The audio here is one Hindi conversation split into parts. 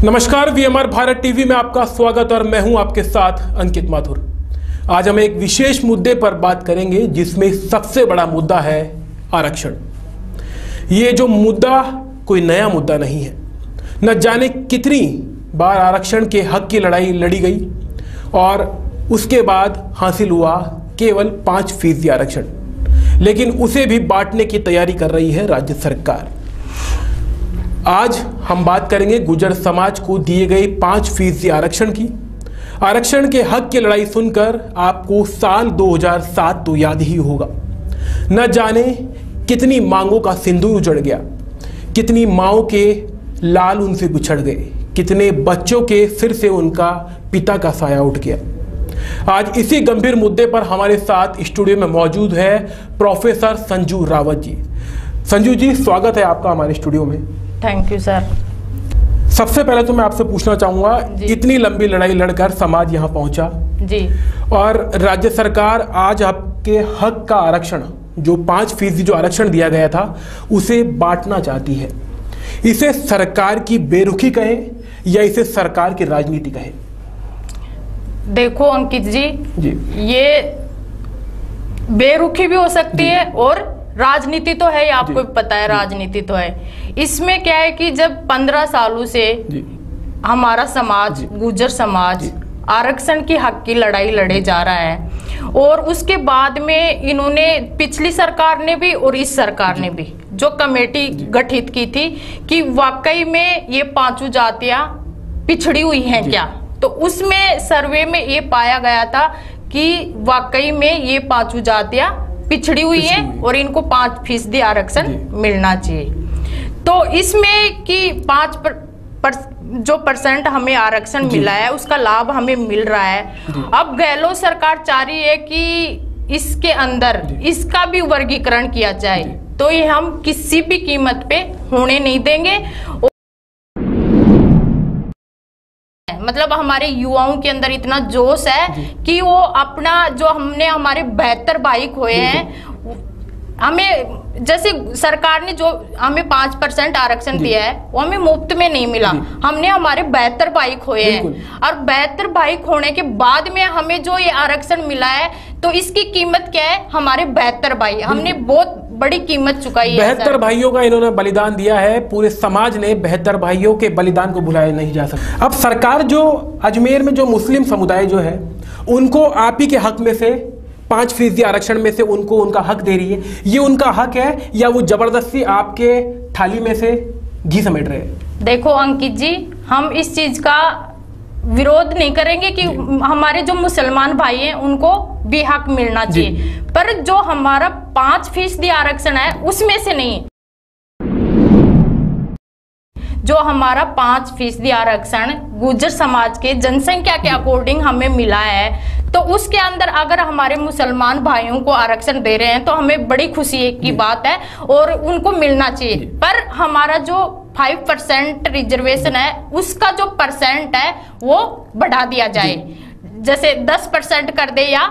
नमस्कार, वीएमआर भारत टीवी में आपका स्वागत और मैं हूं आपके साथ अंकित माथुर। आज हम एक विशेष मुद्दे पर बात करेंगे जिसमें सबसे बड़ा मुद्दा है आरक्षण। ये जो मुद्दा कोई नया मुद्दा नहीं है। न जाने कितनी बार आरक्षण के हक की लड़ाई लड़ी गई और उसके बाद हासिल हुआ केवल 5% आरक्षण, लेकिन उसे भी बांटने की तैयारी कर रही है राज्य सरकार। आज हम बात करेंगे गुर्जर समाज को दिए गए 5% आरक्षण की। आरक्षण के हक की लड़ाई सुनकर आपको साल 2007 तो याद ही होगा। न जाने कितनी मांगों का सिंदूर उजड़ गया, कितनी माओं के लाल उनसे बिछड़ गए, कितने बच्चों के सिर से उनका पिता का साया उठ गया। आज इसी गंभीर मुद्दे पर हमारे साथ स्टूडियो में मौजूद है प्रोफेसर संजू रावत जी। संजू जी, स्वागत है आपका हमारे स्टूडियो में। Thank you sir. सबसे पहले तो मैं आपसे पूछना चाहूंगा, इतनी लंबी लड़ाई लड़कर समाज यहाँ पहुंचा जी, और राज्य सरकार आज आपके हक का आरक्षण जो 5% जो आरक्षण दिया गया था उसे बांटना चाहती है। इसे सरकार की बेरुखी कहे या इसे सरकार की राजनीति कहे? देखो अंकित जी, ये बेरुखी भी हो सकती है और राजनीति तो है, आपको भी पता है राजनीति तो है। इसमें क्या है कि जब 15 सालों से हमारा समाज, गुर्जर समाज आरक्षण की हक की लड़ाई लड़े जा रहा है और उसके बाद में इन्होंने, पिछली सरकार ने भी और इस सरकार ने भी जो कमेटी गठित की थी कि वाकई में ये 5 जातियां पिछड़ी हुई हैं क्या, तो उसमें सर्वे में ये पाया गया था कि वाकई में ये 5 जातियां पिछड़ी हुई है और इनको 5% आरक्षण मिलना चाहिए। तो इसमें कि 5% हमें आरक्षण मिला है, उसका लाभ हमें मिल रहा है। अब गहलोत सरकार चाह रही है कि इसके अंदर इसका भी वर्गीकरण किया जाए, तो ये हम किसी भी कीमत पे होने नहीं देंगे। मतलब हमारे युवाओं के अंदर इतना जोश है कि वो अपना जो हमने हमारे 72 भाई खोए हैं, हमें जैसे सरकार ने जो हमें 5% आरक्षण दिया है वो हमें मुफ्त में नहीं मिला। हमने हमारे 72 भाई खोए हैं और 72 भाई खोने के बाद में हमें जो ये आरक्षण मिला है, तो इसकी कीमत क्या है? हमारे 72 भाई, हमने बहुत बड़ी कीमत चुकाई है। 72 भाइयों का इन्होंने बलिदान दिया है। पूरे समाज ने 72 भाइयों के बलिदान को भुलाया नहीं जा सकता। अब सरकार जो अजमेर में जो मुस्लिम समुदाय जो है उनको आप ही के हक में से 5% आरक्षण में से उनको उनका हक दे रही है, ये उनका हक है या वो जबरदस्ती आपके थाली में से घी समेट रहे हैं? देखो अंकित जी, हम इस चीज का विरोध नहीं करेंगे कि हमारे जो मुसलमान भाई हैं उनको भी हक मिलना चाहिए, पर जो हमारा 5% आरक्षण है उसमें से नहीं। जो हमारा 5% आरक्षण गुर्जर समाज के जनसंख्या के अकॉर्डिंग हमें मिला है, तो उसके अंदर अगर हमारे मुसलमान भाइयों को आरक्षण दे रहे हैं तो हमें बड़ी खुशी की बात है और उनको मिलना चाहिए। पर हमारा जो 5% रिजर्वेशन है उसका जो परसेंट है वो बढ़ा दिया जाए, जैसे 10% कर दे या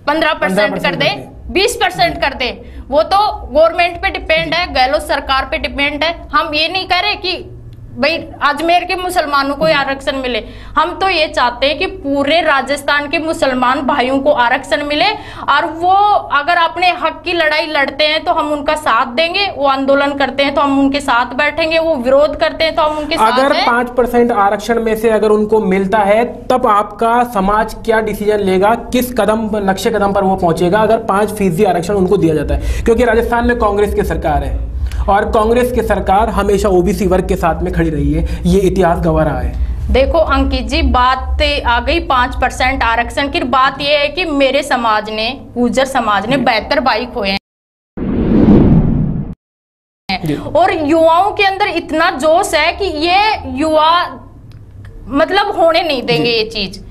15% कर दे, 20% कर दे। वो तो गवर्नमेंट पे डिपेंड है, गहलोत सरकार पे डिपेंड है। हम ये नहीं कह रहे कि भाई अजमेर के मुसलमानों को आरक्षण मिले, हम तो ये चाहते हैं कि पूरे राजस्थान के मुसलमान भाइयों को आरक्षण मिले और वो अगर अपने हक की लड़ाई लड़ते हैं तो हम उनका साथ देंगे, वो आंदोलन करते हैं तो हम उनके साथ बैठेंगे, वो विरोध करते हैं तो हम उनके साथ अगर 5% आरक्षण में से अगर उनको मिलता है तब आपका समाज क्या डिसीजन लेगा, किस कदम नक्शे कदम पर वो पहुंचेगा अगर 5% आरक्षण उनको दिया जाता है? क्योंकि राजस्थान में कांग्रेस की सरकार है और कांग्रेस की सरकार हमेशा ओबीसी वर्ग के साथ में खड़ी रही है, ये इतिहास गवाह रहा है। देखो अंकित जी, बात आ गई 5% आरक्षण की। बात यह है कि मेरे समाज ने, गुर्जर समाज ने 72 भाई खोए हैं और युवाओं के अंदर इतना जोश है कि ये युवा मतलब होने नहीं देंगे ये चीज।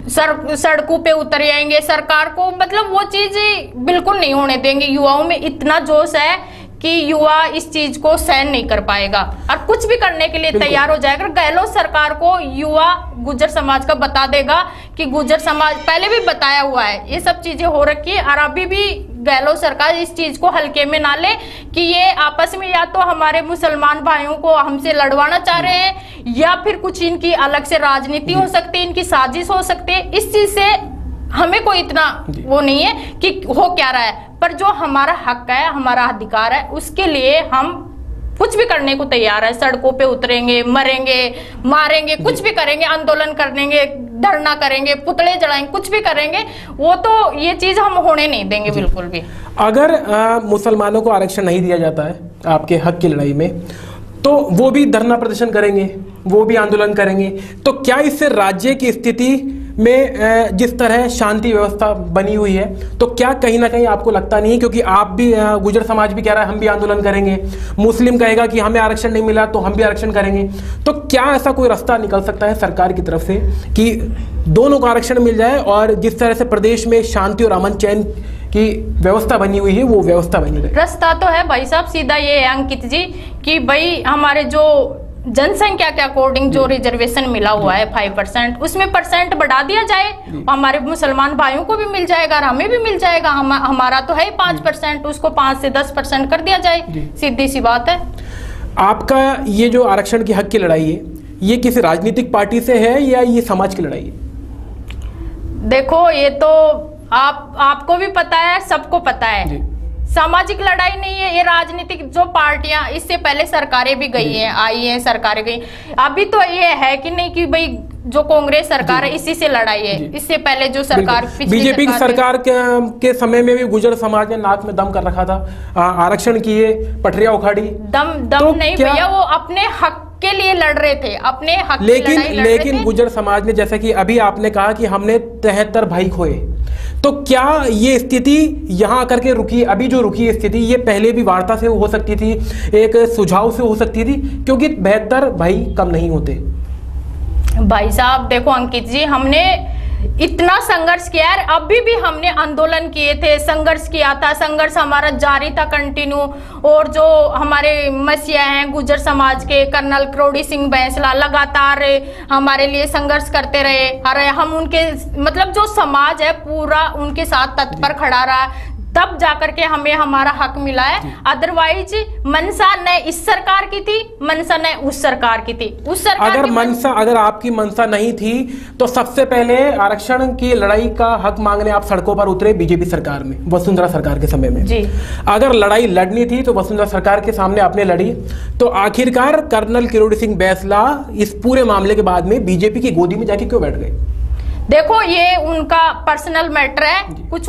सड़कों पे उतर आएंगे, सरकार को मतलब वो चीज बिल्कुल नहीं होने देंगे। युवाओं में इतना जोश है कि युवा इस चीज को सहन नहीं कर पाएगा और कुछ भी करने के लिए तैयार हो जाएगा। गहलोत सरकार को युवा गुर्जर समाज का बता देगा कि गुर्जर समाज पहले भी बताया हुआ है, ये सब चीजें हो रखी है और अभी भी गहलोत सरकार इस चीज को हल्के में ना ले कि ये आपस में या तो हमारे मुसलमान भाइयों को हमसे लड़वाना चाह रहे हैं या फिर कुछ इनकी अलग से राजनीति हो सकती है, इनकी साजिश हो सकती है। इस चीज से हमें कोई इतना वो नहीं है कि हो क्या रहा है, पर जो हमारा हक है, हमारा अधिकार है, उसके लिए हम कुछ भी करने को तैयार है। सड़कों पे उतरेंगे, मरेंगे, मारेंगे, कुछ भी करेंगे, आंदोलन करेंगे, धरना करेंगे, पुतले जलाएंगे, कुछ भी करेंगे। वो तो ये चीज हम होने नहीं देंगे बिल्कुल भी। अगर मुसलमानों को आरक्षण नहीं दिया जाता है आपके हक की लड़ाई में, तो वो भी धरना प्रदर्शन करेंगे, वो भी आंदोलन करेंगे। तो क्या इससे राज्य की स्थिति में जिस तरह शांति व्यवस्था बनी हुई है, तो क्या कहीं ना कहीं आपको लगता नहीं है, क्योंकि आप भी गुर्जर समाज भी कह रहा है हम भी आंदोलन करेंगे, मुस्लिम कहेगा कि हमें आरक्षण नहीं मिला तो हम भी आरक्षण करेंगे, तो क्या ऐसा कोई रास्ता निकल सकता है सरकार की तरफ से कि दोनों को आरक्षण मिल जाए और जिस तरह से प्रदेश में शांति और अमन चैन की व्यवस्था बनी हुई है वो व्यवस्था बनी रहे? रास्ता तो है भाई साहब, सीधा ये है अंकित जी कि भाई हमारे जो जनसंख्या के अकॉर्डिंग जो रिजर्वेशन मिला हुआ है 5%, उसमें परसेंट बढ़ा दिया जाए, हमारे मुसलमान भाइयों को भी मिल जाएगा और हमें भी मिल जाएगा। हमारा तो है 5%, उसको 5 से 10% कर दिया जाए, सीधी सी बात है। आपका ये जो आरक्षण की हक की लड़ाई है, ये किसी राजनीतिक पार्टी से है या ये समाज की लड़ाई है? देखो, ये तो आपको भी पता है, सबको पता है, सामाजिक लड़ाई नहीं है ये। राजनीतिक जो पार्टियां, इससे पहले सरकारें भी गई हैं, आई हैं, सरकारें गई। अभी तो ये है कि नहीं कि भाई जो कांग्रेस सरकार है इसी से लड़ाई है। इससे पहले जो सरकार, बीजेपी की सरकार के समय में भी गुर्जर समाज ने नाक में दम कर रखा था, आरक्षण किए, पटरिया उखाड़ी। दम तो नहीं भैया, वो अपने हक के लिए लड़ रहे थे, अपने हक लेकिन गुर्जर समाज ने, जैसा कि अभी आपने कहा कि हमने 73 भाई खोए, तो क्या ये स्थिति यहाँ आकर के रुकी? अभी जो रुकी स्थिति ये पहले भी वार्ता से हो सकती थी, एक सुझाव से हो सकती थी, क्योंकि 72 भाई कम नहीं होते। भाई साहब देखो अंकित जी, हमने इतना संघर्ष किया है, अभी भी हमने आंदोलन किए थे, संघर्ष किया था, संघर्ष हमारा जारी था कंटिन्यू। और जो हमारे मसीहा हैं गुर्जर समाज के, कर्नल करोड़ी सिंह बैंसला लगातार हमारे लिए संघर्ष करते रहे। अरे हम उनके मतलब जो समाज है पूरा उनके साथ तत्पर खड़ा रहा, तब जाकर के हमें हमारा हक मिला है। अदरवाइज मनसा न इस सरकार की थी, मनसा न उस सरकार की थी। उस सरकार अगर आपकी मनसा नहीं थी तो सबसे पहले आरक्षण की लड़ाई का हक मांगने आप सड़कों पर उतरे बीजेपी सरकार में, वसुंधरा सरकार के समय में जी। अगर लड़ाई लड़नी थी तो वसुंधरा सरकार के सामने आपने लड़ी, तो आखिरकार कर्नल किरोड़ी सिंह बैंसला इस पूरे मामले के बाद में बीजेपी की गोदी में जाके क्यों बैठ गए? देखो, ये उनका पर्सनल मैटर है, कुछ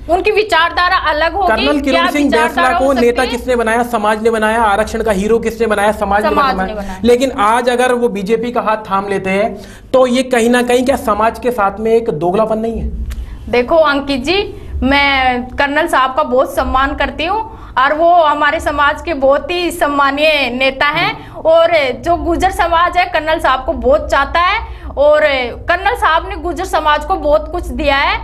उनकी विचारधारा अलग होगी। कर्नल किरोड़ी सिंह बैंसला को नेता किसने बनाया? समाज ने बनाया। आरक्षण का हीरो किसने बनाया? समाज ने बनाया। लेकिन आज अगर वो बीजेपी का हाथ थाम लेते हैं तो ये कहीं ना कहीं क्या समाज के साथ में एक दोगलापन नहीं है? देखो अंकित जी, मैं कर्नल साहब का बहुत सम्मान करती हूँ और वो हमारे समाज के बहुत ही सम्मानीय नेता हैं, और जो गुर्जर समाज है कर्नल साहब को बहुत चाहता है, और कर्नल साहब ने गुर्जर समाज को बहुत कुछ दिया है।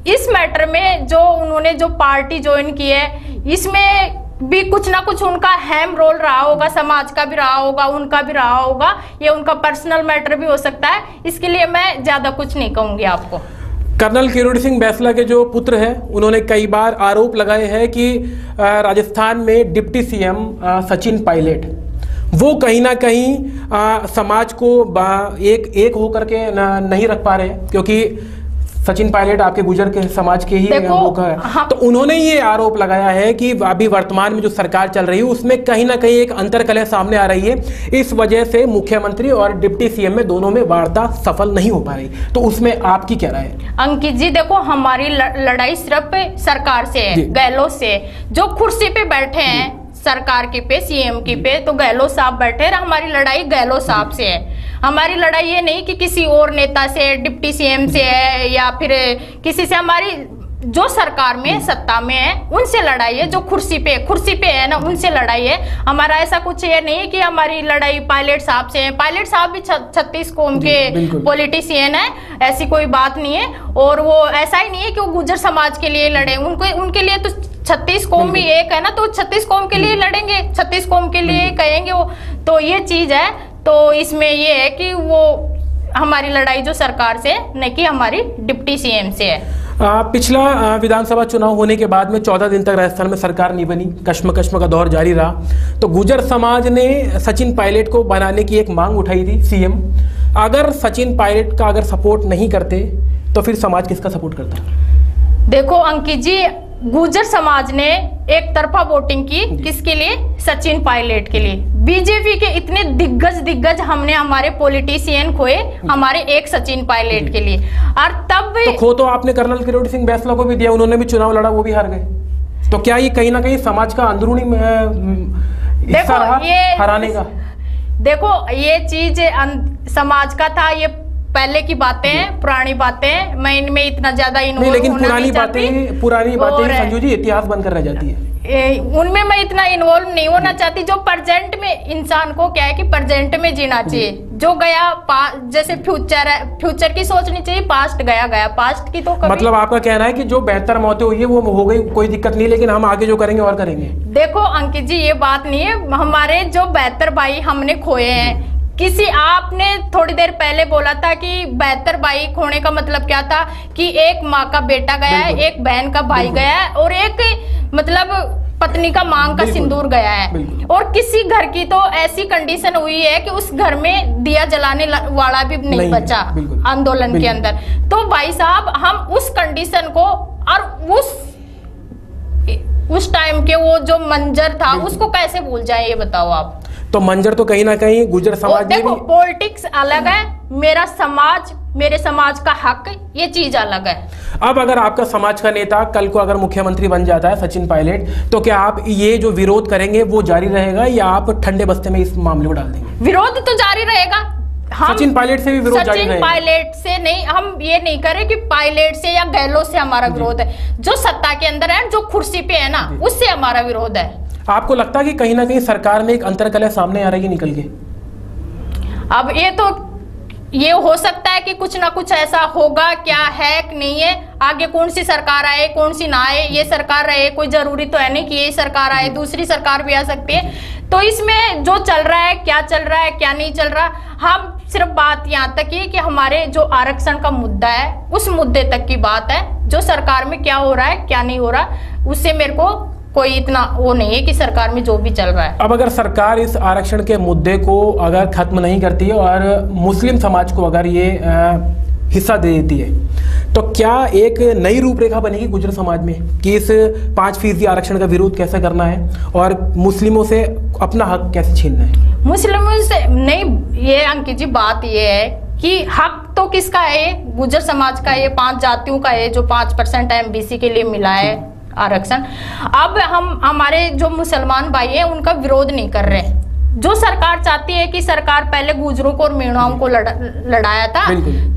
इस मैटर में जो उन्होंने जो पार्टी ज्वाइन की है, इसमें भी कुछ ना कुछ उनका अहम रोल रहा होगा, समाज का भी रहा होगा, उनका भी रहा होगा। ये उनका पर्सनल मैटर भी हो सकता है, इसके लिए मैं ज्यादा कुछ नहीं कहूंगी आपको। कर्नल किरोड़ी सिंह बैंसला के जो पुत्र हैं, उन्होंने कई बार आरोप लगाए हैं कि राजस्थान में डिप्टी सीएम सचिन पायलट वो कहीं ना कहीं समाज को एक होकर के नहीं रख पा रहे, क्योंकि सचिन पायलट आपके गुर्जर के समाज के ही मुख है। तो उन्होंने ये आरोप लगाया है कि अभी वर्तमान में जो सरकार चल रही है उसमें कहीं ना कहीं एक अंतर्कलह सामने आ रही है, इस वजह से मुख्यमंत्री और डिप्टी सीएम में दोनों में वार्ता सफल नहीं हो पा रही। तो उसमें आपकी क्या राय है? अंकित जी देखो, हमारी लड़ाई सिर्फ सरकार से है, गहलोत से। जो कुर्सी पे बैठे हैं सरकार के पे, सीएम की पे, तो गहलोत साहब बैठे हैं। हमारी लड़ाई गहलोत साहब से है। हमारी लड़ाई ये नहीं कि किसी और नेता से, डिप्टी सीएम से है या फिर किसी से। हमारी जो सरकार में सत्ता में है उनसे लड़ाई है, जो कुर्सी पे है ना, उनसे लड़ाई है। हमारा ऐसा कुछ ये नहीं है कि हमारी लड़ाई पायलट साहब से है। पायलट साहब भी 36 कौम के पॉलिटिशियन है, ऐसी कोई बात नहीं है। और वो ऐसा ही नहीं है कि वो गुर्जर समाज के लिए लड़े, उनके लिए तो 36 कौम भी एक है ना, तो 36 कौम के लिए लड़ेंगे, 36 कौम के लिए कहेंगे वो। तो ये चीज है। तो इसमें ये है कि वो हमारी लड़ाई जो सरकार से, न कि हमारी डिप्टी सीएम से है। पिछला विधानसभा चुनाव होने के बाद में 14 दिन तक राजस्थान में सरकार नहीं बनी, कश्म का दौर जारी रहा। तो गुर्जर समाज ने सचिन पायलट को बनाने की एक मांग उठाई थी सीएम। अगर सचिन पायलट का अगर सपोर्ट नहीं करते तो फिर समाज किसका सपोर्ट करता? देखो अंकित जी, गुर्जर समाज ने एक तरफा वोटिंग की, किसके लिए? सचिन पायलट के लिए। बीजेपी के इतने दिग्गज हमने हमारे पॉलिटिशियन खोए हमारे एक सचिन पायलट के लिए। और तब तो खो तो आपने कर्नल किरोड़ी सिंह बैसला को भी दिया, उन्होंने भी चुनाव लड़ा, वो भी हार गए। तो क्या ये कहीं ना कहीं समाज का अंदरूनी हिस्सा रहा हराने का? देखो ये चीज समाज का था, ये पहले की बातें हैं, पुरानी बातें, मैं इनमें इतना ज्यादा इन्वॉल्व लेकिन पुरानी बातें संजू जी इतिहास बनकर रह जाती है, उनमें मैं इतना इन्वॉल्व नहीं होना चाहती। जो प्रेजेंट में इंसान को क्या है कि प्रेजेंट में जीना चाहिए। जो गया जैसे फ्यूचर है, फ्यूचर की सोचनी चाहिए, पास्ट गया पास्ट की तो कभी... मतलब आपका कहना है कि जो बेहतर मौतें हुई है वो हो गई, कोई दिक्कत नहीं, लेकिन हम आगे जो करेंगे और करेंगे। देखो अंकित जी, ये बात नहीं है, हमारे जो बेहतर भाई हमने खोए हैं। किसी आपने थोड़ी देर पहले बोला था कि बेहतर भाई खोने का मतलब क्या था कि एक माँ का बेटा गया है, एक बहन का भाई गया है और एक मतलब पत्नी का मांग का सिंदूर गया है। और किसी घर की तो ऐसी कंडीशन हुई है कि उस घर में दिया जलाने वाला भी नहीं बचा आंदोलन के अंदर। तो भाई साहब, हम उस कंडीशन को और उस टाइम के वो जो मंजर था उसको कैसे भूल जाए, ये बताओ आप। तो मंजर तो कहीं ना कहीं गुर्जर समाज में देखो, पॉलिटिक्स अलग है, मेरा समाज, मेरे समाज का हक, ये चीज अलग है। अब अगर आपका समाज का नेता कल को अगर मुख्यमंत्री बन जाता है सचिन पायलट, तो क्या आप ये जो विरोध करेंगे वो जारी रहेगा या आप ठंडे बस्ते में इस मामले को डाल देंगे? विरोध तो जारी रहेगा। सचिन पायलट से भी विरोध जारी रहेगा? सचिन पायलट से नहीं, हम ये नहीं करें कि पायलट से या गहलोत से हमारा विरोध है। जो सत्ता के अंदर है, जो कुर्सी पे है ना, उससे हमारा विरोध है। आपको लगता है कि कहीं ना कहीं सरकार में एक अंतरकलह सामने आ रही है निकल के? अब ये हो सकता है कि कुछ ना कुछ ऐसा होगा, क्या है कि नहीं है। आगे कौन सी सरकार आए, कौन सी ना आए, ये सरकार रहे, कोई जरूरी तो है नहीं कि ये सरकार आए, दूसरी सरकार भी आ सकती है। तो इसमें जो चल रहा है, क्या चल रहा है, क्या नहीं चल रहा, हम सिर्फ बात यहाँ तक ही कि हमारे जो आरक्षण का मुद्दा है उस मुद्दे तक की बात है। जो सरकार में क्या हो रहा है, क्या नहीं हो रहा, उससे मेरे को कोई इतना वो नहीं है कि सरकार में जो भी चल रहा है। अब अगर सरकार इस आरक्षण के मुद्दे को अगर खत्म नहीं करती है और मुस्लिम समाज को अगर ये हिस्सा दे देती है, तो क्या एक नई रूपरेखा बनेगी गुर्जर समाज में कि इस 5% आरक्षण का विरोध कैसे करना है और मुस्लिमों से अपना हक कैसे छीनना है? मुस्लिमों से नहीं, ये अंकित जी बात ये है कि हक तो किसका है? गुर्जर समाज का, ये 5 जातियों का है जो 5% एमबीसी के लिए मिला है आरक्षण। अब हम हमारे जो मुसलमान भाई हैं उनका विरोध नहीं कर रहे। जो सरकार चाहती है कि सरकार पहले गुजरों को और मीणाओं को लड़ाया था,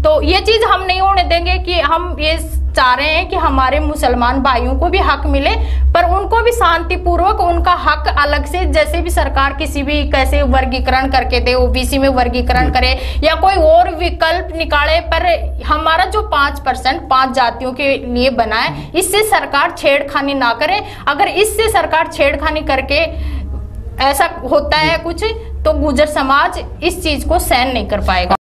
तो ये चीज हम नहीं होने देंगे। कि हम ये चाह रहे हैं कि हमारे मुसलमान भाइयों को भी हक मिले, पर उनको भी शांतिपूर्वक उनका हक अलग से, जैसे भी सरकार किसी भी कैसे वर्गीकरण करके दे, ओबीसी में वर्गीकरण करे या कोई और विकल्प निकाले, पर हमारा जो 5% 5 जातियों के लिए बना है, इससे सरकार छेड़खानी ना करे। अगर इससे सरकार छेड़खानी करके ऐसा होता है कुछ, तो गुर्जर समाज इस चीज को सहन नहीं कर पाएगा।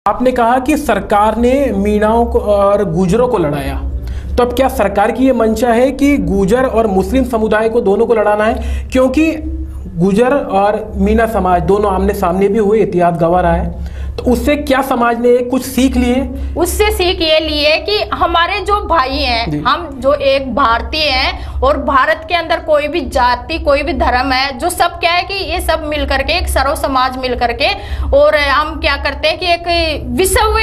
आपने कहा कि सरकार ने मीणाओं को और गुजरों को लड़ाया, तो अब क्या सरकार की ये मंशा है कि गुजर और मुस्लिम समुदाय को दोनों को लड़ाना है? क्योंकि गुजर और मीणा समाज दोनों आमने सामने भी हुए, इतिहास गवाह रहा है। तो उससे क्या समाज ने कुछ सीख लिए? उससे सीख ये लिए कि हमारे जो भाई हैं, हम जो एक भारतीय हैं और भारत के अंदर कोई भी जाति, कोई भी धर्म है, जो सब क्या है कि ये सब मिल करके एक सर्व समाज मिल करके, और हम क्या करते हैं कि एक विश्व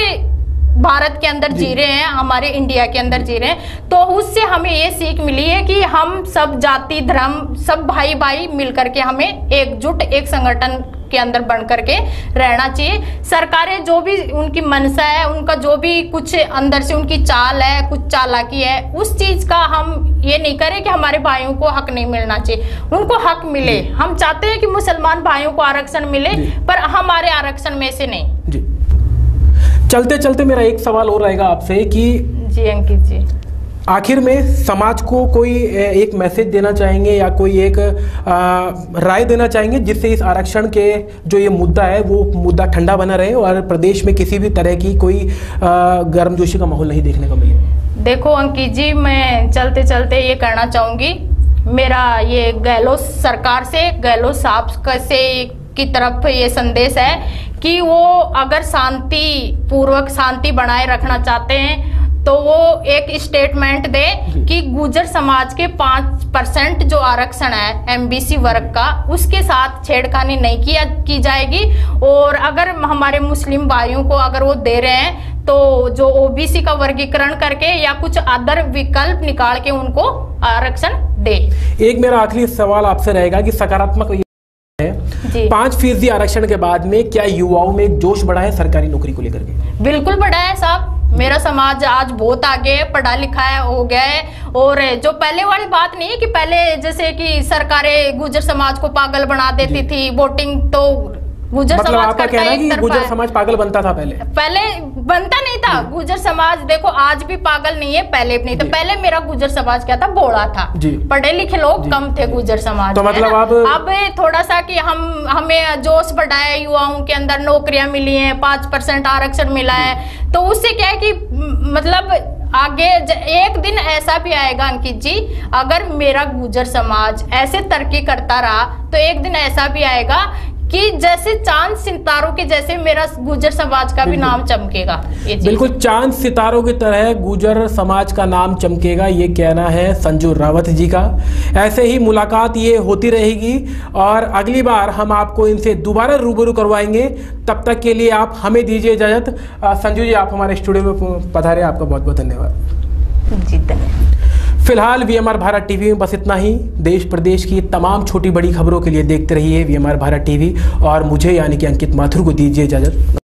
भारत के अंदर जी रहे हैं, हमारे इंडिया के अंदर जी रहे हैं। तो उससे हमें ये सीख मिली है कि हम सब जाति धर्म सब भाई भाई मिल करके हमें एकजुट एक संगठन के अंदर बन करके रहना चाहिए। सरकारें जो भी उनकी मनसा है, उनका जो भी कुछ अंदर से उनकी चाल है, कुछ चालाकी है, उस चीज का हम ये नहीं करें कि हमारे भाइयों को हक नहीं मिलना चाहिए, उनको हक मिले। हम चाहते हैं कि मुसलमान भाइयों को आरक्षण मिले, पर हमारे आरक्षण में से नहीं। चलते चलते मेरा एक सवाल और रहेगा आपसे कि जी अंकित जी, आखिर में समाज को कोई एक मैसेज देना चाहेंगे या कोई एक राय देना चाहेंगे जिससे इस आरक्षण के जो ये मुद्दा है वो मुद्दा ठंडा बना रहे और प्रदेश में किसी भी तरह की कोई गर्मजोशी का माहौल नहीं देखने को मिले? देखो अंकित जी, मैं चलते चलते ये कहना चाहूंगी, मेरा ये गहलोत सरकार से, गहलोत साहब से की तरफ ये संदेश है कि वो अगर शांति बनाए रखना चाहते हैं तो वो एक स्टेटमेंट दे कि गुर्जर समाज के 5% जो आरक्षण है एमबीसी वर्ग का, उसके साथ छेड़खानी नहीं की जाएगी। और अगर हमारे मुस्लिम भाइयों को अगर वो दे रहे हैं तो जो ओबीसी का वर्गीकरण करके या कुछ अदर विकल्प निकाल के उनको आरक्षण दे। एक मेरा आखिरी सवाल आपसे रहेगा कि सकारात्मक है 5% आरक्षण के बाद में क्या युवाओं में एक जोश बढ़ा है सरकारी नौकरी को लेकर के? बिल्कुल बढ़ा है साहब। मेरा समाज आज बहुत आगे पढ़ा लिखा है, हो गया है। और जो पहले वाली बात नहीं है कि पहले जैसे कि सरकारें गुर्जर समाज को पागल बना देती थी, वोटिंग तो गुर्जर मतलब समाज आपका कहना है कि गुर्जर समाज पागल बनता था? पहले बनता नहीं था गुर्जर समाज। देखो आज भी पागल नहीं है, पहले भी नहीं था। पहले मेरा गुर्जर समाज क्या था, भोला था, पढ़े लिखे लोग कम थे गुर्जर समाज। तो मतलब अब थोड़ा सा कि हमें जोश बढ़ाया, युवाओं के अंदर नौकरियां मिली हैं, 5% आरक्षण मिला है, तो उससे क्या है कि मतलब आगे एक दिन ऐसा भी आएगा अंकित जी, अगर मेरा गुर्जर समाज ऐसे तरक्की करता रहा तो एक दिन ऐसा भी आएगा कि जैसे चांद सितारों के जैसे मेरा गुर्जर समाज का भी नाम चमकेगा। बिल्कुल चांद सितारों की तरह गुर्जर समाज का नाम चमकेगा, ये कहना है संजू रावत जी का। ऐसे ही मुलाकात ये होती रहेगी और अगली बार हम आपको इनसे दोबारा रूबरू करवाएंगे। तब तक के लिए आप हमें दीजिए इजाजत। संजू जी, आप हमारे स्टूडियो में पधारे, आपका बहुत बहुत धन्यवाद। जी धन्यवाद। फिलहाल वीएमआर भारत टीवी में बस इतना ही। देश प्रदेश की तमाम छोटी बड़ी खबरों के लिए देखते रहिए वीएमआर भारत टीवी और मुझे यानी कि अंकित माथुर को दीजिए इजाजत।